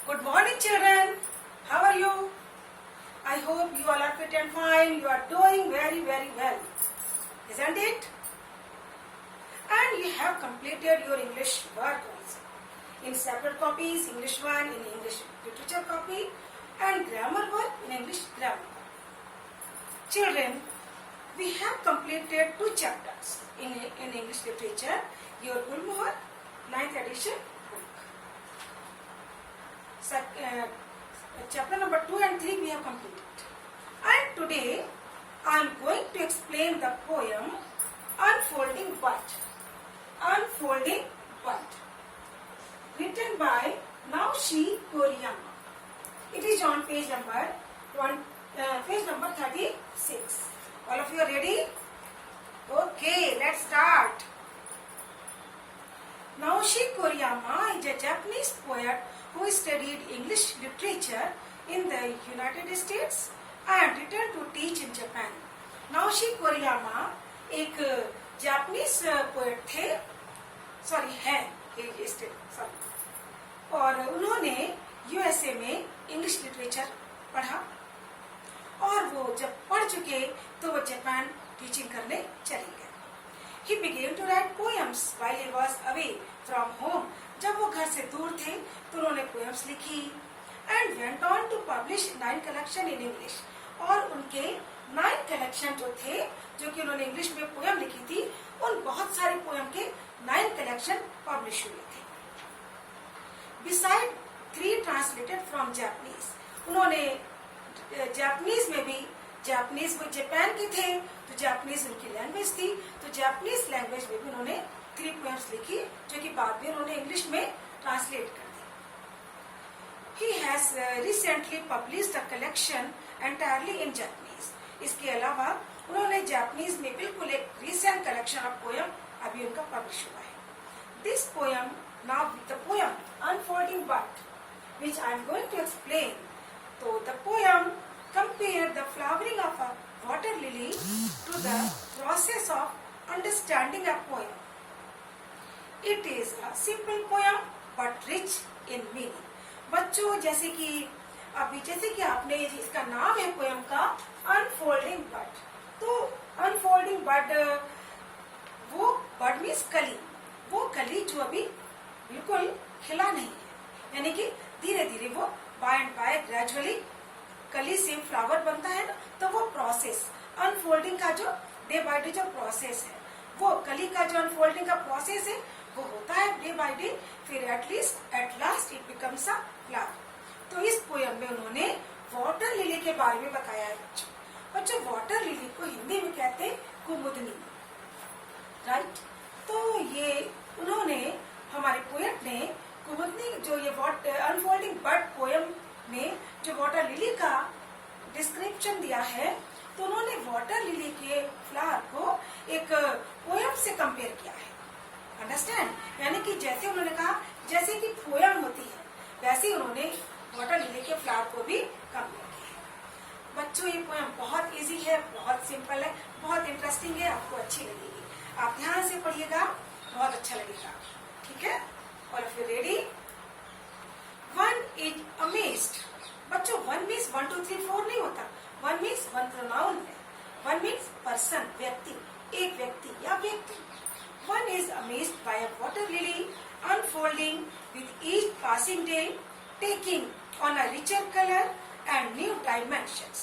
Good morning, children. How are you? I hope you all are fit and fine. You are doing very, very well. Isn't it? And you have completed your English work also. In separate copies, English 1 in English literature copy and grammar work in English grammar copy. Children, we have completed 2 chapters in English literature. Your Gulmohar 9th edition book. Chapter number 2 and 3 we have completed. And today I am going to explain the poem Unfolding Bud. Unfolding Bud, written by Naoshi Koriyama. It is on page number 36. All of you are ready? Okay, let's start. Naoshi Koriyama is a Japanese poet who studied English literature in the United States and returned to teach in Japan. Naoshi Koriyama एक Japanese poet थे, और उन्होंने USA में English literature पढ़ा और वो जब पढ़ चुके तो वो जापान टीचिंग करने चले गए. He began to write poems while he was away from home. जब वो घर से दूर थे तो उन्होंने पोएम्स लिखी and went on to publish 9 collection in English. और उनके 9 कलेक्शन जो थे, जो कि उन्होंने इंग्लिश में पोएम लिखी थी, उन बहुत सारे पोएम के 9 कलेक्शन पब्लिश हुए थे. Beside 3 translated from Japanese. उन्होंने जापानीज में भी, जापानीज वो जापान के थे तो जापानीज उनकी लैंग्वेज थी, तो जापानीज लैंग्वेज में भी उन्होंने 3 पोएम्स लिखी जो कि बाद में उन्होंने इंग्लिश में ट्रांसलेट कर दी. He has recently published a collection entirely in Japanese. इसके अलावा उन्होंने जापानीज में बिल्कुल एक रिसेंट कलेक्शन ऑफ पोएम अभी उनका पब्लिश हुआ है. This poem, now the poem unfolding bud, which I am going to explain. So the poem compared the flowering of a water lily to the process of understanding a poem. It is a simple poem but rich in meaning. बच्चों, जैसे कि आपने इसका नाम है poem का unfolding बड. तो unfolding बड, वो बड मीन्स कली, वो कली जो अभी बिल्कुल खिला नहीं है, यानी कि धीरे धीरे वो बाय एंड बाय ग्रेजुअली कली से फ्लावर बनता है ना, तो वो प्रोसेस अनफोल्डिंग का जो डे बाय डे जो प्रोसेस है, वो कली का जो अनफोल्डिंग का प्रोसेस है वो होता है डे बाय डे, फिर at last it becomes a flower. तो इस पोएम में उन्होंने वाटर लिली के बारे में बताया है. बच्चों, वाटर लिली को हिंदी में कहते हैं कुमुदनी, राइट. तो ये उन्होंने, हमारे पोएट ने कुमुदनी, जो ये अनफोल्डिंग बड पोएम में जो वाटर लिली का डिस्क्रिप्शन दिया है, तो उन्होंने वाटर लिली के फ्लावर को एक पोएम से कंपेयर किया है. अंडरस्टैंड? यानी कि जैसे उन्होंने कहा जैसे कि पोएम होती है, वैसे उन्होंने वाटर लिली के फ्लावर को भी कंपेयर किया है. बच्चों, ये पोएम बहुत इजी है, बहुत सिंपल है, बहुत इंटरेस्टिंग है, आपको अच्छी लगेगी. आप ध्यान से पढ़िएगा, बहुत अच्छा लगेगा. ठीक है? और फिर रेडी? One is amazed. बच्चों, 1 मीन्स 1 2 3 4 नहीं होता. 1 मीन्स 1 प्रोनाउन है. 1 मीन्स पर्सन, व्यक्ति, एक व्यक्ति या व्यक्ति. 1 is amazed by a water lily unfolding with each passing day, taking on a richer color and new dimensions.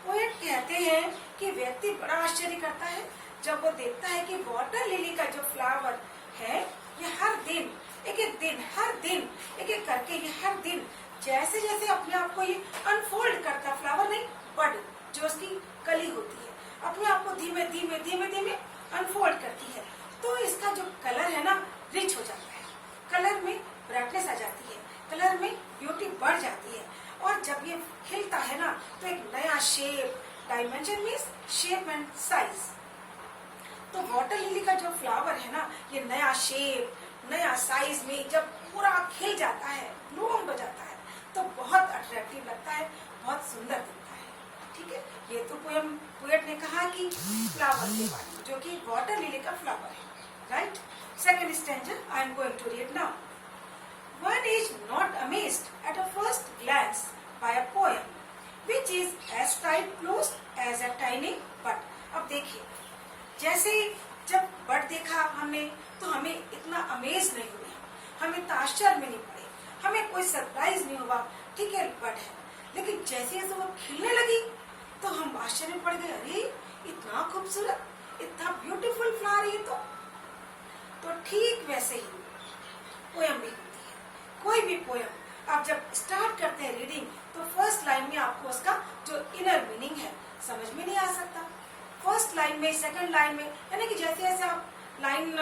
Poet कहते हैं कि व्यक्ति बड़ा आश्चर्य करता है जब वो देखता है कि वाटर लिली का जो फ्लावर है, ये हर दिन एक एक करके, ये हर दिन जैसे जैसे अपने आप को ये अनफोल्ड करता, फ्लावर नहीं, बड जो उसकी कली होती है, अपने आप को धीमे धीमे अनफोल्ड करती है, तो इसका जो कलर है ना, रिच हो जाता है, कलर में ब्राइटनेस आ जाती है, कलर में ब्यूटी बढ़ जाती है. और जब ये खिलता है ना, तो एक नया shape, dimension means shape and size. तो वाटर लिली का जो फ्लावर है ना, ये नया शेप, नया साइज में जब पूरा खिल जाता है, ब्लूम हो जाता है, तो बहुत अट्रैक्टिव लगता है, बहुत सुंदर दिखता है. ठीक है? ये तो पोएट ने कहा कि फ्लावर के बारे में, जो कि वाटर लिली का फ्लावर है, right. Second stanza I am going to read now. One is not amazed at a first हमें इतना आश्चर्य में नहीं पड़े, हमें कोई सरप्राइज नहीं हुआ, ठीक है बट है, लेकिन जैसे जैसे वो खिलने लगी तो हम आश्चर्य में पड़ गए, अरे इतना खूबसूरत, इतना ब्यूटीफुल फ्लावर ये तो ठीक वैसे ही पोयम भी होती है। कोई भी पोयम आप जब स्टार्ट करते हैं रीडिंग तो फर्स्ट लाइन में आपको उसका जो इनर मीनिंग है समझ में नहीं आ सकता। फर्स्ट लाइन में, सेकंड लाइन में, यानी कि जैसे जैसे आप लाइन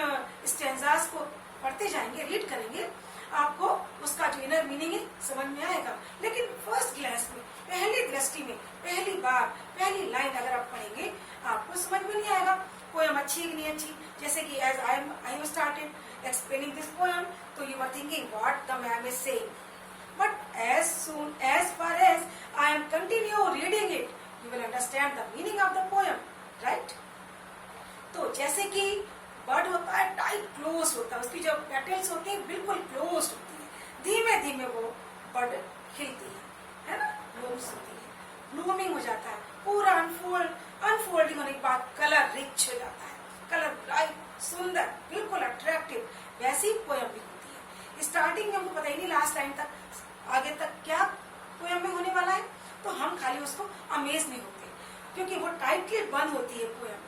स्टेंजास को पढ़ते जाएंगे, रीड करेंगे, आपको उसका जो इनर मीनिंग है समझ में आएगा। लेकिन फर्स्ट ग्लांस में, पहली दृष्टि में, पहली बार, पहली लाइन अगर आप पढ़ेंगे आपको समझ में नहीं आएगा पोयम अच्छी है कि नहीं अच्छी। जैसे कि as I am started explaining this poem, तो you are thinking what the ma'am is saying, but as far as I am continue reading it, you will understand the meaning of the poem, right? तो जैसे कि bird होता है tight close होता है, उसकी जो पेटल्स होती है बिल्कुल क्लोज होती है, धीमे धीमे वो बर्ड खिलती है ना, ब्लूम्स होती है, ब्लूमिंग हो जाता है, पूरा अनफोल्डिंग होने के बाद कलर रिच हो जाता है, कलर ब्राइट, सुंदर, बिल्कुल अट्रैक्टिव, वैसी पोयम भी होती है। स्टार्टिंग में हमको पता ही नहीं लास्ट लाइन तक आगे तक क्या पोयम में होने वाला है, तो हम खाली उसको अमेज नहीं होते क्योंकि वो टाइटली बंद होती है पोयम।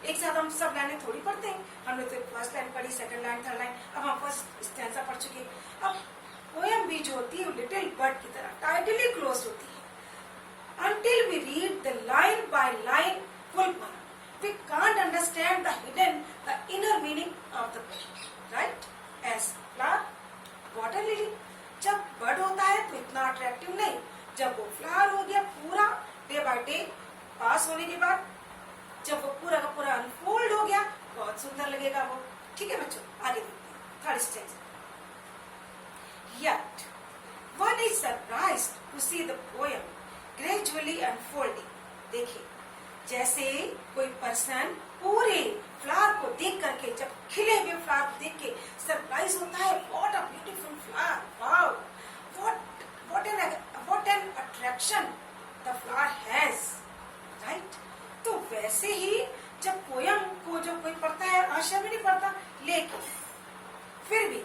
एक साथ हम सब लाइनें थोड़ी पढ़ते हैं, हमने तो फर्स्ट लाइन पढ़ी, सेकंड लाइन, थर्ड लाइन, अब हम फर्स्ट स्टैंजा पढ़ चुके हैं। अब पोयम भी जो होती है लिटिल बर्ड की तरह टाइटली क्लोज होती है। until we read the line by line full poem, we can't understand the inner meaning of the poem, right? As flower, water lily, जब बर्ड होता है तो इतना अट्रैक्टिव नहीं, जब वो फ्लावर हो गया पूरा डे बाय डे पास होने के बाद, जब वो पूरा का पूरा अनफोल्ड हो गया, बहुत सुंदर लगेगा वो। ठीक है बच्चों, आगे देखते हैं third stage. Yet one is surprised to see the poem gradually unfolding. देखिए, जैसे कोई पर्सन पूरे फ्लावर को देख करके, जब खिले हुए फ्लावर को देख के सरप्राइज होता है, what a beautiful flower, wow, what an attraction the flower has, right? तो वैसे ही जब पोयम को जो कोई पढ़ता है आशा भी नहीं पढ़ता, लेकिन फिर भी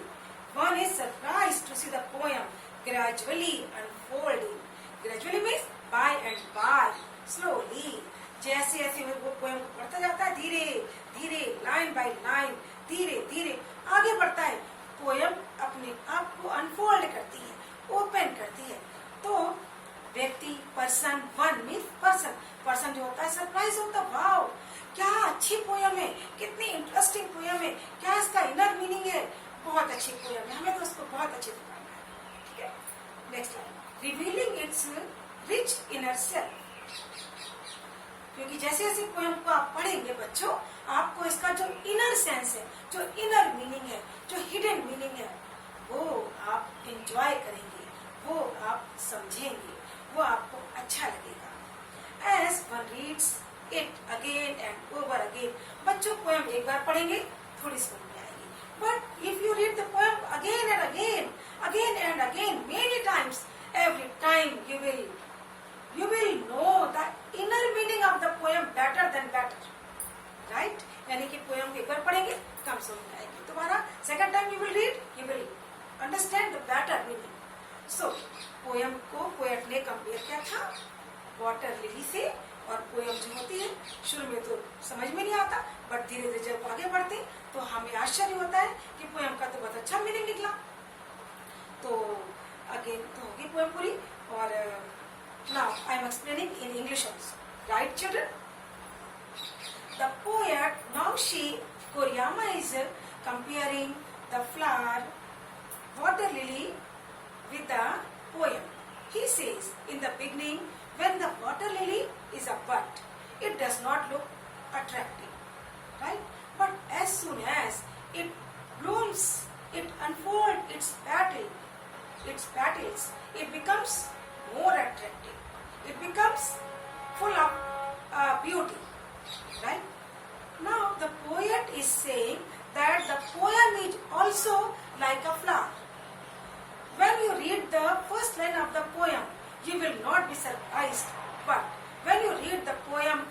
one is surprise to see the poem gradually unfolding. Gradually means by and by, slowly, जैसे जैसे वो पोयम को पढ़ता जाता है, धीरे धीरे, लाइन बाय लाइन, धीरे धीरे आगे बढ़ता है, पोयम अपने आप को अनफोल्ड करती है, ओपन करती है। तो व्यक्ति, पर्सन, वन मीन्स पर्सन जो होता है सरप्राइज होता है, वाओ क्या अच्छी पोयम है, कितनी इंटरेस्टिंग पोयम है, क्या इसका इनर मीनिंग है, बहुत अच्छी पोयम है, हमें तो उसको बहुत अच्छे से पढ़ना है। ठीक है, next line, revealing it's rich inner self. क्योंकि जैसे जैसे पोयम को आप पढ़ेंगे बच्चों, आपको इसका जो इनर सेंस है, जो इनर मीनिंग है, जो हिडन मीनिंग है, वो आप एंजॉय करेंगे, वो आप समझेंगे, वो आपको अच्छा लगेगा। As one reads it again and over again, बच्चों पोयम एक बार पढ़ेंगे थोड़ी समझ में आएगी, but if you read the poem again and again, again and again, many times, every time you will know the inner meaning of the poem better than better, right? यानी कि पोयम एक बार पढ़ेंगे कम समझ में आएगी, दोबारा second time you will read, you will understand the better meaning. So poem को पोएट ने कंपेयर किया था वाटर लिली से, और पोयम जो होती है शुरू में तो समझ में नहीं आता, बट धीरे धीरे जब आगे बढ़ते तो हमें आश्चर्य होता है कि पोयम का तो बहुत अच्छा मीनिंग निकला। तो अगेन तो होगी पोयम पूरी, और now I am explaining in English also, right children? The poet Koriyama is comparing the flower water lily with the poem. He says in the beginning, when the water lily is a bud, it does not look attractive, right? But as soon as it blooms, it unfolds its petals, it becomes more attractive. It becomes full of beauty, right? Now the poet is saying that the poem is also like a flower. When you read the first line of the poem, you will not be surprised. But when you read the poem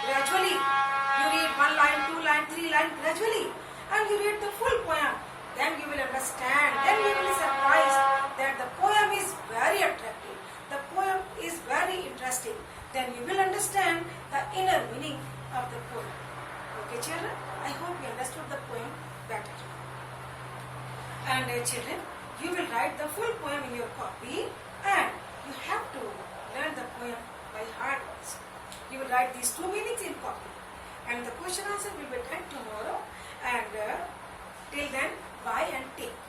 gradually, you read one line, two line, three line gradually, and you read the full poem, then you will understand understand, then you will be surprised that the poem is very attractive. The poem is very interesting. Then you will understand the inner meaning of the poem. Okay, children? I hope you understood the poem better. And children, you will write the full poem in your copy, and you have to learn the poem by heart also. You will write these 2 meanings in copy, and the question answer will be done tomorrow. And till then, bye and take care.